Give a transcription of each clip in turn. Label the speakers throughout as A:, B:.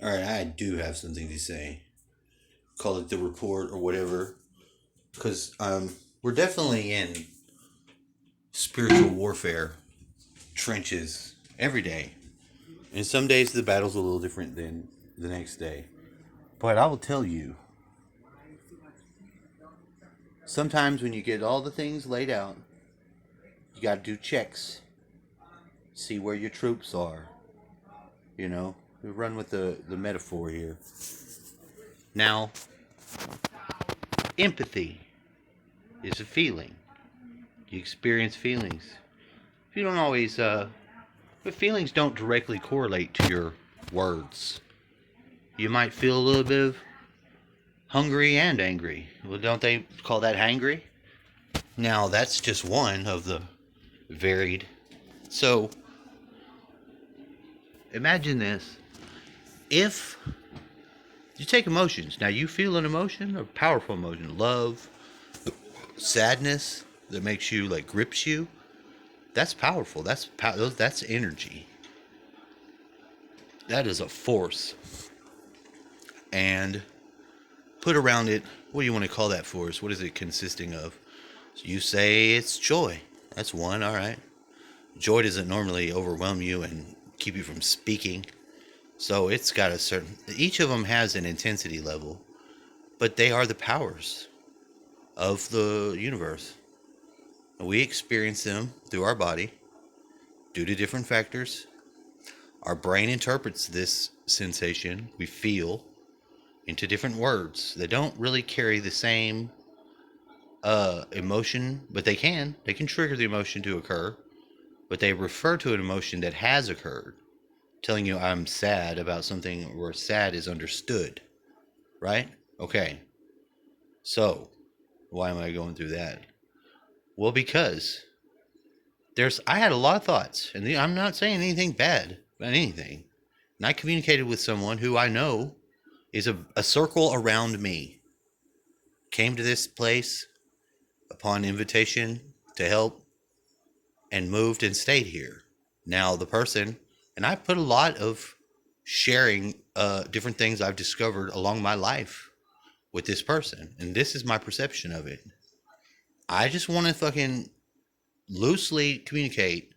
A: All right, I do have something to say. Call it the report or whatever, because we're definitely in spiritual warfare trenches every day, and some days the battle's a little different than the next day. But I will tell you, sometimes when you get all the things laid out, you got to do checks, see where your troops are. You know, we run with the metaphor here. Now, empathy is a feeling. You experience feelings. You don't always, but feelings don't directly correlate to your words. You might feel a little bit of hungry and angry. Well, don't they call that hangry? Now, that's just one of the varied. So, imagine this. If you take emotions, now you feel an emotion, a powerful emotion, love, sadness that makes you like grips you. That's powerful. That's energy. That is a force. And put around it, what do you want to call that force? What is it consisting of? So you say it's joy. That's one, all right. Joy doesn't normally overwhelm you and keep you from speaking. So it's got a certain, each of them has an intensity level, but they are the powers of the universe. We experience them through our body due to different factors. Our brain interprets this sensation we feel into different words that don't really carry the same emotion, but they can. They can trigger the emotion to occur, but they refer to an emotion that has occurred, telling you I'm sad about something where sad is understood, right? Okay, so why am I going through that? Well, because I had a lot of thoughts, and I'm not saying anything bad about anything. And I communicated with someone who I know is a circle around me. Came to this place upon invitation to help and moved and stayed here. Now, the person, and I put a lot of sharing different things I've discovered along my life with this person, and this is my perception of it. I just want to fucking loosely communicate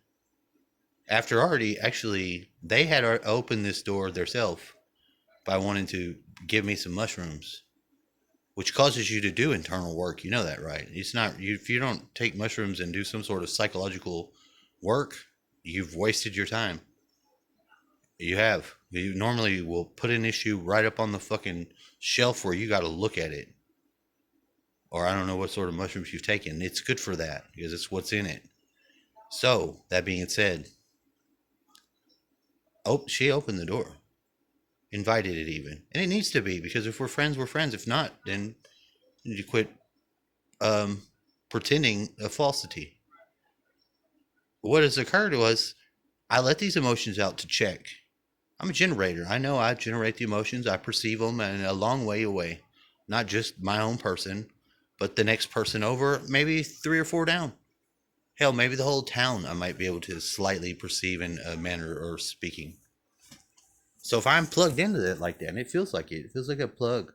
A: after already actually they had opened this door themselves by wanting to give me some mushrooms, which causes you to do internal work. You know that, right? It's not you if you don't take mushrooms and do some sort of psychological work, you've wasted your time. You have. You normally will put an issue right up on the fucking shelf where you got to look at it. Or I don't know what sort of mushrooms you've taken. It's good for that because it's what's in it. So, that being said, she opened the door, invited it even. And it needs to be because if we're friends, we're friends. If not, then you quit um, pretending a falsity. What has occurred was I let these emotions out to check. I'm a generator. I know I generate the emotions. I perceive them and a long way away. Not just my own person, but the next person over, maybe three or four down. Hell, maybe the whole town I might be able to slightly perceive in a manner or speaking. So if I'm plugged into that like that, and it feels like it feels like a plug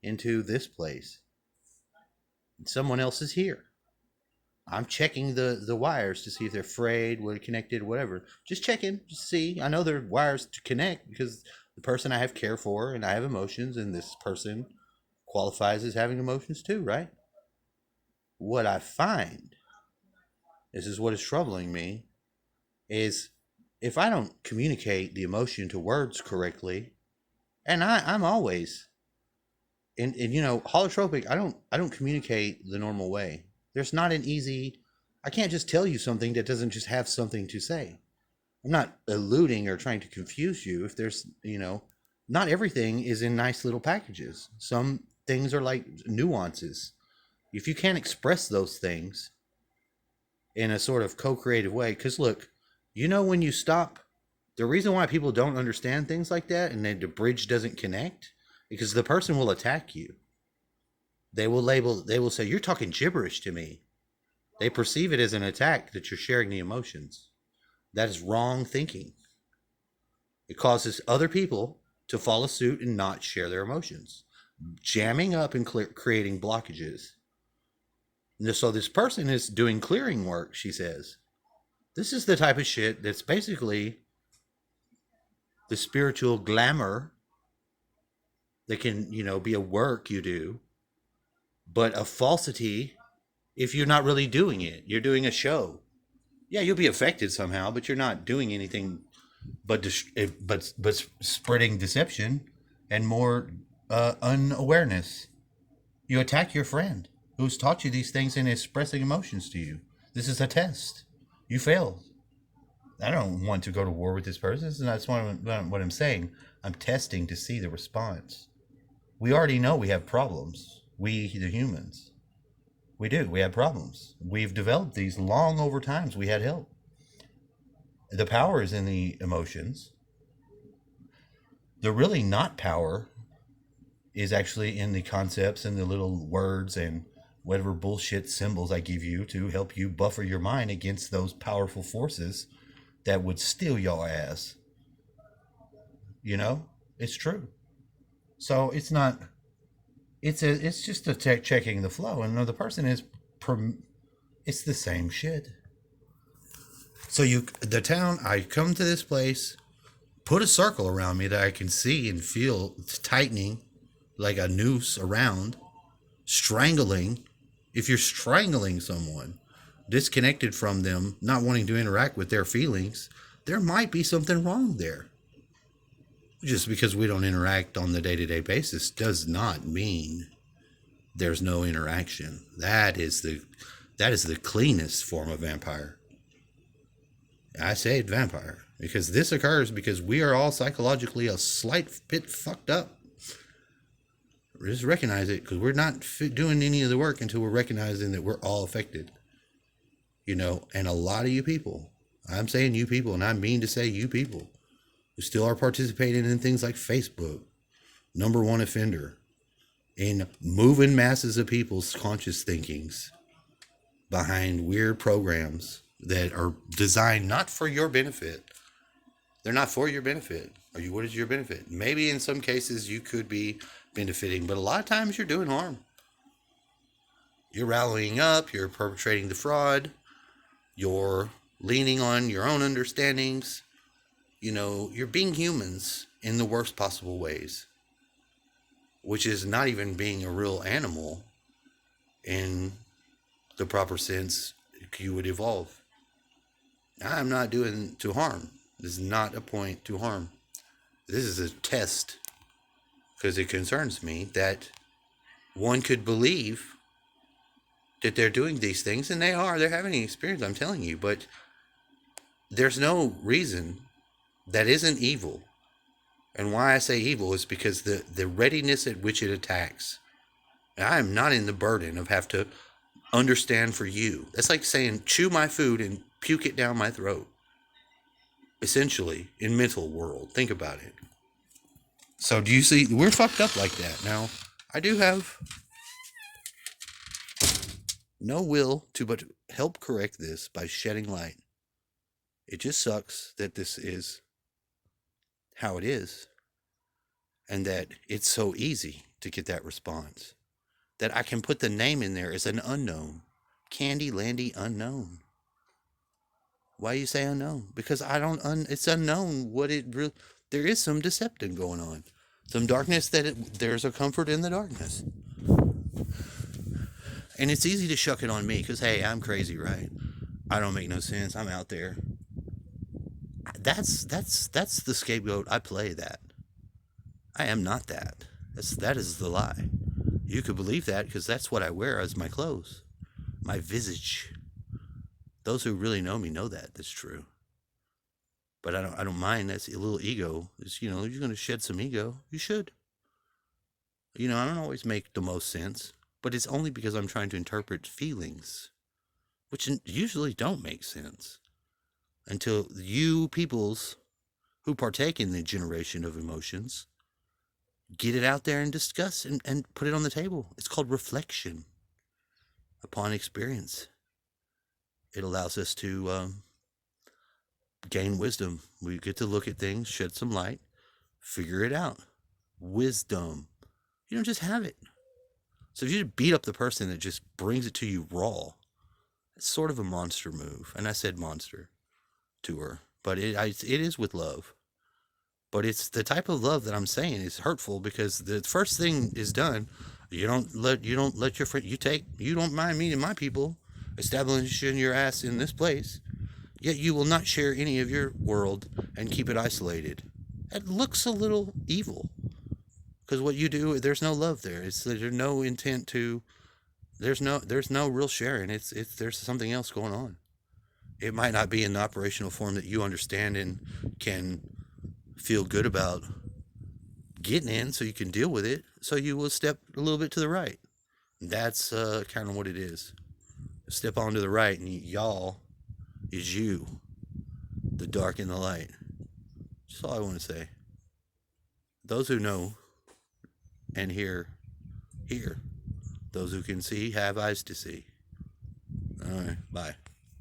A: into this place. Someone else is here. I'm checking the wires to see if they're frayed, what connected, whatever. Just checking, just see. I know they're wires to connect because the person I have care for and I have emotions, and this person qualifies as having emotions too, right? What I find, this is what is troubling me, is if I don't communicate the emotion to words correctly, and I'm always and you know holotropic. I don't communicate the normal way. There's not an easy. I can't just tell you something that doesn't just have something to say. I'm not eluding or trying to confuse you. If there's not everything is in nice little packages. Some things are like nuances. If you can't express those things in a sort of co-creative way, because look, when you stop, the reason why people don't understand things like that and the bridge doesn't connect, because the person will attack you. They will say, you're talking gibberish to me. They perceive it as an attack that you're sharing the emotions. That is wrong thinking. It causes other people to follow suit and not share their emotions, jamming up and creating blockages. So this person is doing clearing work, she says. This is the type of shit that's basically the spiritual glamour that can, be a work you do, but a falsity if you're not really doing it. You're doing a show. Yeah, you'll be affected somehow, but you're not doing anything but spreading deception and more unawareness. You attack your friend who's taught you these things and expressing emotions to you. This is a test. You failed. I don't want to go to war with this person. That's what I'm saying. I'm testing to see the response. We already know we have problems. We, the humans. We do. We have problems. We've developed these long over times. We had help. The power is in the emotions. The really not power is actually in the concepts and the little words and whatever bullshit symbols I give you to help you buffer your mind against those powerful forces that would steal your ass. It's true. So it's not. It's just a checking the flow, and the person is. It's the same shit. So the town. I come to this place, put a circle around me that I can see and feel tightening, like a noose around, strangling. If you're strangling someone, disconnected from them, not wanting to interact with their feelings, there might be something wrong there. Just because we don't interact on the day-to-day basis does not mean there's no interaction. That is the cleanest form of vampire. I say vampire because this occurs because we are all psychologically a slight bit fucked up. Just recognize it, because we're not doing any of the work until we're recognizing that we're all affected. And a lot of you people, I'm saying you people, and I mean to say you people, who still are participating in things like Facebook, number one offender, in moving masses of people's conscious thinkings behind weird programs that are designed not for your benefit. They're not for your benefit. What is your benefit? Maybe in some cases you could be benefiting, but a lot of times you're doing harm. You're rallying up, you're perpetrating the fraud, you're leaning on your own understandings. You're being humans in the worst possible ways, which is not even being a real animal in the proper sense you would evolve. I'm not doing to harm. This is not a point to harm. This is a test, because it concerns me that one could believe that they're doing these things, and they're having an experience, I'm telling you, but there's no reason that isn't evil. And why I say evil is because the readiness at which it attacks. I am not in the burden of have to understand for you. That's like saying chew my food and puke it down my throat. Essentially, in mental world. Think about it. So do you see, we're fucked up like that. Now, I do have no will to but help correct this by shedding light. It just sucks that this is how it is, and that it's so easy to get that response, that I can put the name in there as an unknown. Candy Landy Unknown. Why you say unknown? Because it's unknown what it really. There is some deception going on, some darkness there's a comfort in the darkness, and it's easy to shuck it on me because hey, I'm crazy, right? I don't make no sense. I'm out there. That's the scapegoat. I play that. I am not that. That is the lie. You could believe that because that's what I wear as my clothes, my visage. Those who really know me know that. That's true. But I don't mind. That's a little ego. It's, you're going to shed some ego. You should. I don't always make the most sense, but it's only because I'm trying to interpret feelings, which usually don't make sense until you peoples who partake in the generation of emotions get it out there and discuss and put it on the table. It's called reflection upon experience. It allows us to gain wisdom. We get to look at things, shed some light, Figure it out. Wisdom. You don't just have it. So if you just beat up the person that just brings it to you raw, it's sort of a monster move. And I said monster to her, but it is with love. But it's the type of love that I'm saying is hurtful because the first thing is done. You don't let your friend you don't mind meeting my people, establishing your ass in this place. Yet you will not share any of your world and keep it isolated. It looks a little evil because what you do, there's no love there. There's no intent to. There's no real sharing. It's there's something else going on. It might not be in the operational form that you understand and can feel good about getting in, so you can deal with it. So you will step a little bit to the right. That's kind of what it is. Step on to the right, and y'all is you, the dark and the light. That's all I want to say. Those who know and hear, hear. Those who can see have eyes to see. All right, bye.